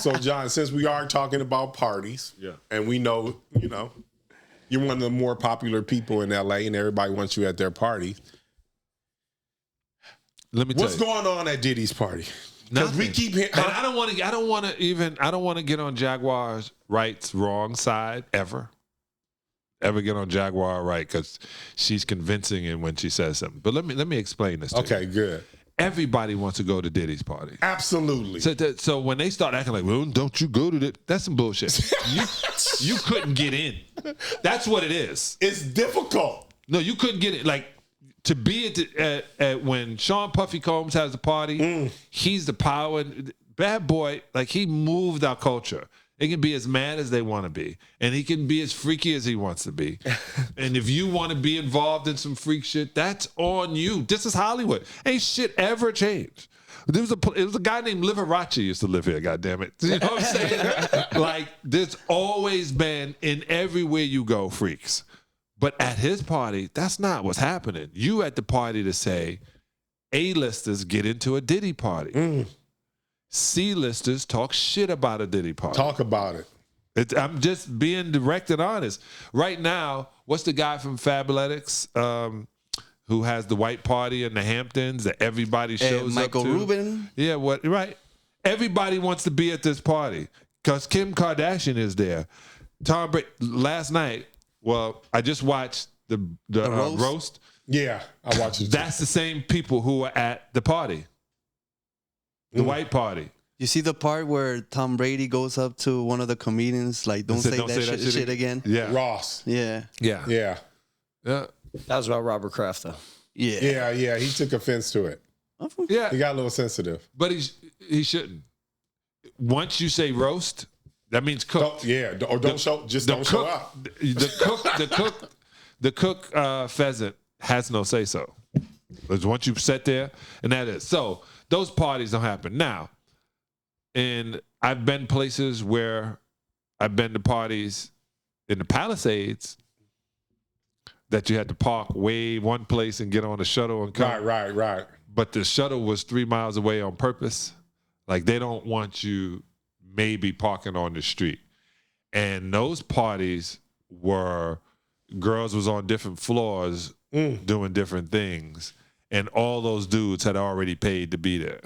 So, John, since we are talking about parties, and we know, you're one of the more popular people in LA, and everybody wants you at their party. Let me tell What's you. going on at Diddy's party? Because we keep hearing. And I don't want to get on Jaguar's right's wrong side ever get on Jaguar right, because she's convincing in when she says something. But let me explain this to you. Okay, good. Everybody wants to go to Diddy's party. Absolutely. So when they start acting like, well, don't you go to that? That's some bullshit. you couldn't get in. That's what it is. It's difficult. No, you couldn't get it. Like, to be at when Sean Puffy Combs has a party, he's the power. Bad boy, like, he moved our culture. They can be as mad as they want to be, and he can be as freaky as he wants to be. And if you want to be involved in some freak shit, that's on you. This is Hollywood. Ain't shit ever changed. It was a guy named Liberace used to live here, goddammit. You know what I'm saying? Like, there's always been, in everywhere you go, freaks. But at his party, that's not what's happening. You at the party to say, A-listers get into a Diddy party. C-listers talk shit about a Diddy party. Talk about it. I'm just being direct and honest. Right now, what's the guy from Fabletics who has the white party in the Hamptons that everybody shows Michael up to? Rubin. Yeah, right. Everybody wants to be at this party because Kim Kardashian is there. Tom Brady, last night, well, I just watched the roast. Yeah, I watched it. That's the same people who are at the party. The white party. You see the part where Tom Brady goes up to one of the comedians, like, don't say that shit again? Yeah. Ross. Yeah. Yeah. Yeah. Yeah. That was about Robert Kraft, though. Yeah. Yeah. He took offense to it. Yeah. He got a little sensitive. But he shouldn't. Once you say roast, that means cook. Don't show up. The cook pheasant has no say so. Because once you sit there, and that is. So those parties don't happen. Now, and I've been places where I've been to parties in the Palisades that you had to park way one place and get on a shuttle and come. Right. But the shuttle was 3 miles away on purpose. Like, they don't want you maybe parking on the street. And those parties were, girls was on different floors doing different things. And all those dudes had already paid to be there.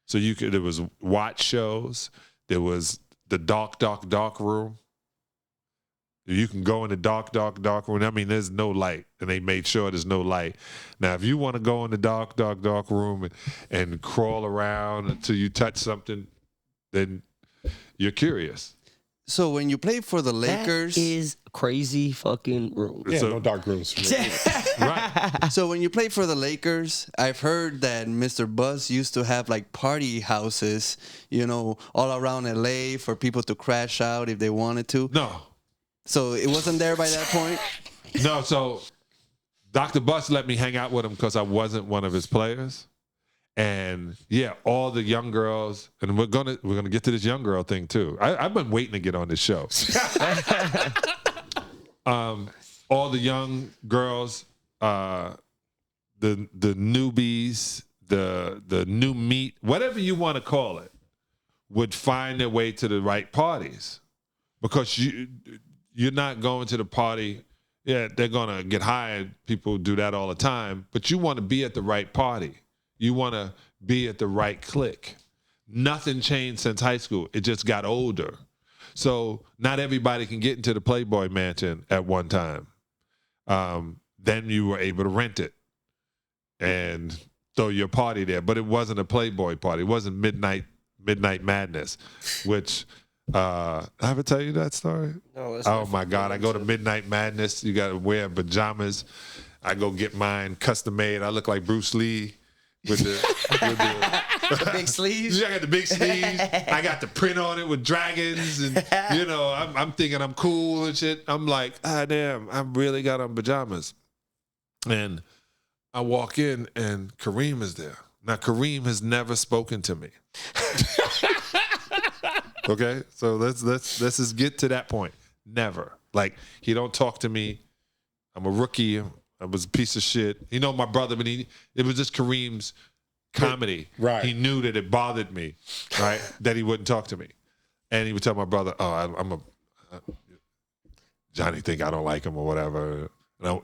So there was watch shows. There was the dark room. You can go in the dark room. I mean, there's no light, and they made sure there's no light. Now, if you want to go in the dark room and crawl around until you touch something, then you're curious. So when you play for the Lakers, that is crazy fucking room. Yeah, no dark rooms. Right. So when you play for the Lakers, I've heard that Mr. Buzz used to have like party houses, all around LA for people to crash out if they wanted to. No. So it wasn't there by that point? No, so Dr. Bus let me hang out with him because I wasn't one of his players. And yeah, all the young girls, and we're gonna get to this young girl thing too. I've been waiting to get on this show. All the young girls, the newbies, the new meat, whatever you want to call it, would find their way to the right parties, because you're not going to the party. Yeah, they're gonna get hired. People do that all the time, but you want to be at the right party. You want to be at the right clique. Nothing changed since high school. It just got older. So not everybody can get into the Playboy Mansion at one time. Then you were able to rent it and throw your party there. But it wasn't a Playboy party. It wasn't Midnight Madness, which I ever tell you that story? No, oh my God. I go to Midnight Madness. You got to wear pajamas. I go get mine custom made. I look like Bruce Lee. With the big sleeves. I got the big sleeves. I got the print on it with dragons, and I'm thinking I'm cool and shit. I'm like, damn, I really got on pajamas. And I walk in, and Kareem is there. Now, Kareem has never spoken to me. Okay, so let's just get to that point. Never. Like, he don't talk to me. I'm a rookie. I was a piece of shit. My brother, but it was just Kareem's comedy. Right. He knew that it bothered me, right? That he wouldn't talk to me. And he would tell my brother, Johnny think I don't like him or whatever.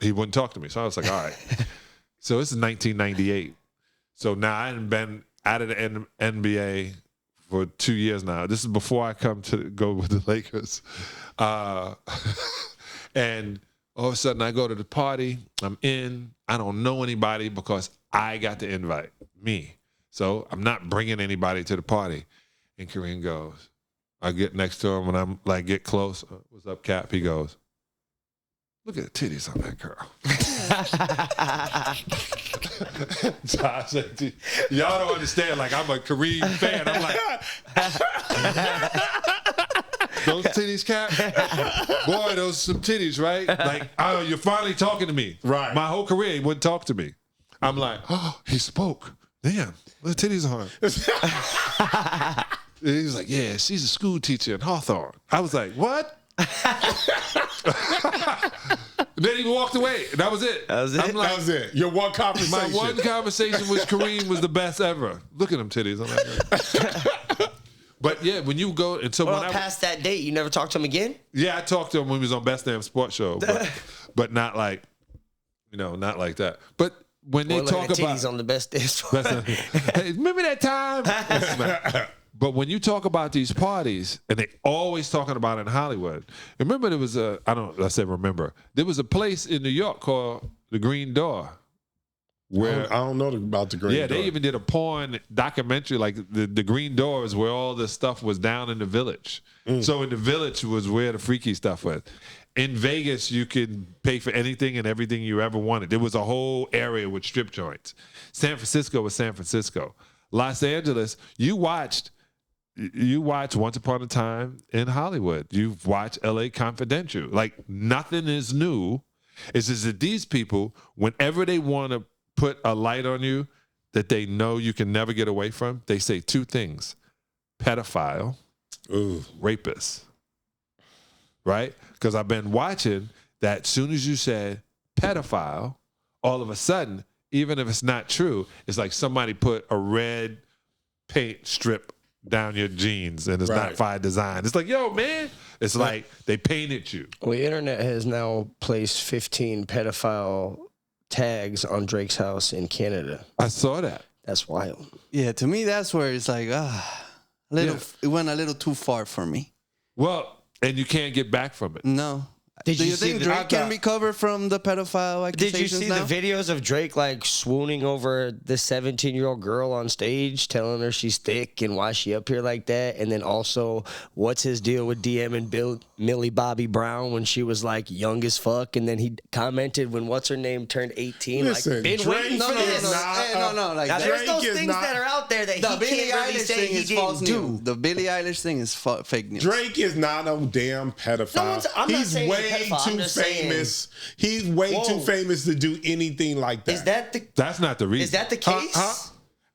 He wouldn't talk to me. So I was like, all right. So this is 1998. So now I hadn't been out of the NBA for 2 years now. This is before I come to go with the Lakers. And all of a sudden I go to the party. I'm in. I don't know anybody because I got the invite. Me. So I'm not bringing anybody to the party. And Kareem goes, I get next to him and I'm like, get close. What's up, Cap? He goes, look at the titties on that girl. Josh, y'all don't understand. Like, I'm a Kareem fan. I'm like, those titties, Cap? Boy, those some titties, right? Like, oh, you're finally talking to me. Right. My whole career, he wouldn't talk to me. I'm like, oh, he spoke. Damn, what the titties on her? He was like, yeah, she's a school teacher in Hawthorne. I was like, what? Then he walked away. That was it. That was it? I'm like, That was it. Your one conversation. my one conversation with Kareem was the best ever. Look at them titties on that girl. But yeah, when you go and so Well, when past that date, you never talked to him again? I talked to him when he was on Best Damn Sports Show, but not like, not like that. But when they talk about titties on the best day. hey, remember that time? But when you talk about these parties, and they always talking about it in Hollywood. Remember there was there was a place in New York called the Green Door. Where I don't know about the Green Door. they even did a porn documentary, like the Green Door is where all this stuff was down in the Village. So in the Village was where the freaky stuff was. In Vegas, you could pay for anything and everything you ever wanted. There was a whole area with strip joints. San Francisco was San Francisco. Los Angeles, you watched Once Upon a Time in Hollywood. You've watched LA Confidential. Like, nothing is new. It's just that these people, whenever they want to put a light on you that they know you can never get away from, they say two things: pedophile, rapist. Right? Because I've been watching that. As soon as you said pedophile, all of a sudden, even if it's not true, it's like somebody put a red paint strip down your jeans and it's not fine design. It's like, yo, man, it's like they painted you. Well, the internet has now placed 15 pedophile tags on Drake's house in Canada. I saw that. That's wild. Yeah, to me, that's where it's like, it went a little too far for me. Well, and you can't get back from it. No. Did Do you you see think the- Drake can recover from the pedophile accusations Did you see now? the videos of Drake like swooning over the 17-year-old girl on stage, telling her she's thick and why she up here like that? And then also, what's his deal with DMing Millie Bobby Brown when she was like young as fuck? And then he commented when what's her name turned 18. Listen, like, been Drake waiting No, for no, this. no. Like Now, that. there's Drake those is things not- that are out there that The he Billie can't really Eilish say thing he is false didn't news. do. The Billie Eilish thing is fake news. Drake is not no damn pedophile. I'm not He's saying he's a way pedophile. I'm too just saying- famous. He's way too famous to do anything like that. Is that the That's not the reason. is that the case?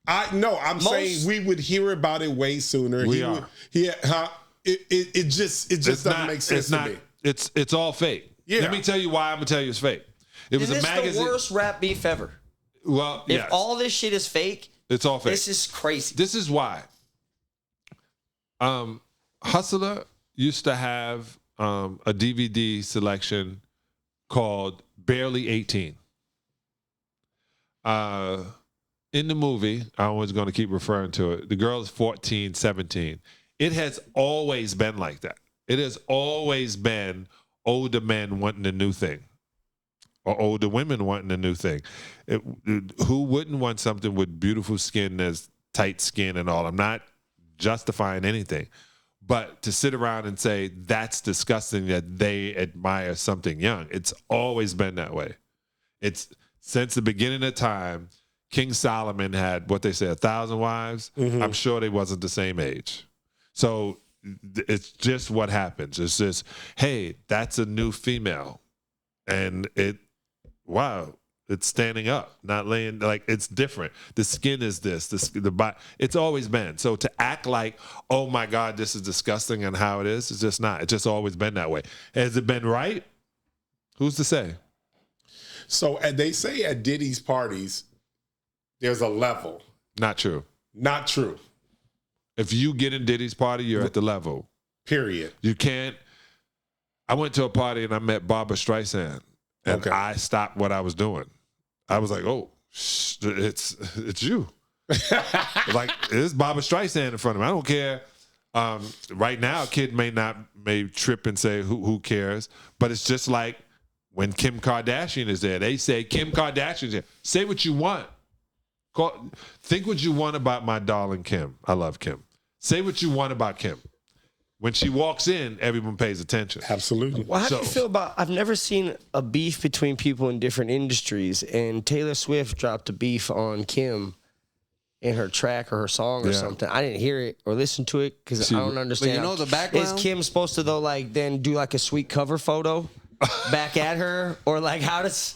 I'm saying we would hear about it way sooner. We He are. would- it just doesn't make sense to me. It's all fake. Yeah. Let me tell you why I'm gonna tell you it's fake. It was Is a this magazine. the worst rap beef ever? Well, If yes. all this shit is fake, It's all fake. this is crazy. This is why. Hustler used to have a DVD selection called Barely 18. In the movie, I was going to keep referring to it. The girl is 14, 17. It has always been like that. It has always been older men wanting a new thing, or older women wanting a new thing. Who wouldn't want something with beautiful skin, that's tight skin and all? I'm not justifying anything, but to sit around and say that's disgusting that they admire something young, it's always been that way. It's since the beginning of time. King Solomon had what they say 1,000 wives. Mm-hmm. I'm sure they wasn't the same age. So it's just what happens. It's just, hey, that's a new female, and it's standing up, not laying, like, it's different. The skin is this, the body. It's always been. So to act like, oh my God, this is disgusting and how it is, it's just not. It's just always been that way. Has it been right? Who's to say? So they say at Diddy's parties, there's a level. Not true. Not true. If you get in Diddy's party, you're at the level. Period. You can't. I went to a party and I met Barbara Streisand, and I stopped what I was doing. I was like, "Oh, it's you." Like, it's Barbara Streisand in front of me. I don't care. Right now, a kid may trip and say, "Who cares?" But it's just like when Kim Kardashian is there. They say Kim Kardashian's there. Say what you want. Think what you want about my darling Kim. I love Kim. Say what you want about Kim. When she walks in, everyone pays attention. Absolutely. Well, how do you feel about, I've never seen a beef between people in different industries, and Taylor Swift dropped a beef on Kim in her track or her song or something. I didn't hear it or listen to it because I don't understand. But you know the background? Is Kim supposed to, though, like, then do like a sweet cover photo back at her? Or like, how does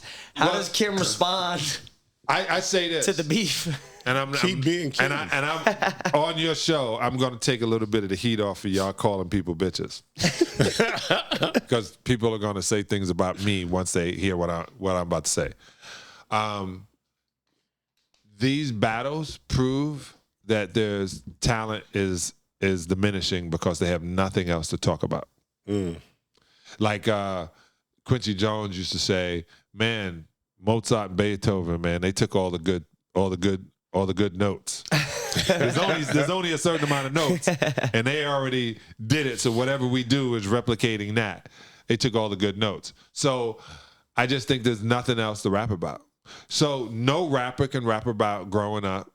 Kim respond I say this to the beef? And I'm being Kim. And I'm on your show. I'm going to take a little bit of the heat off of y'all calling people bitches, because people are going to say things about me once they hear what I'm about to say. These battles prove that there's talent is diminishing because they have nothing else to talk about. Like Quincy Jones used to say, "Man, Mozart and Beethoven, man, they took all the good notes. There's only a certain amount of notes, and they already did it. So whatever we do is replicating that. They took all the good notes. So I just think there's nothing else to rap about. So no rapper can rap about growing up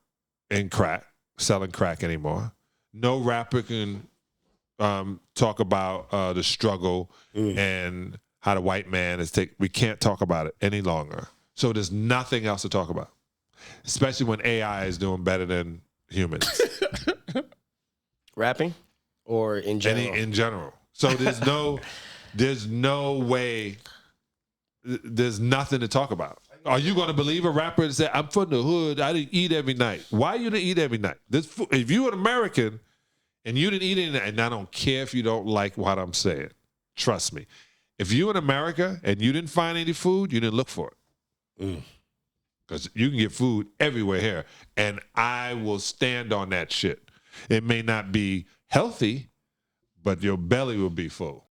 in crack, selling crack anymore. No rapper can talk about the struggle and how the white man is we can't talk about it any longer. So there's nothing else to talk about, especially when AI is doing better than humans. Rapping or in general? In general. So there's no way, there's nothing to talk about. Are you going to believe a rapper that said, "I'm from the hood, I didn't eat every night"? Why you didn't eat every night? If you're an American and you didn't eat any night, and I don't care if you don't like what I'm saying, trust me. If you're in America and you didn't find any food, you didn't look for it. Because you can get food everywhere here, and I will stand on that shit. It may not be healthy, but your belly will be full.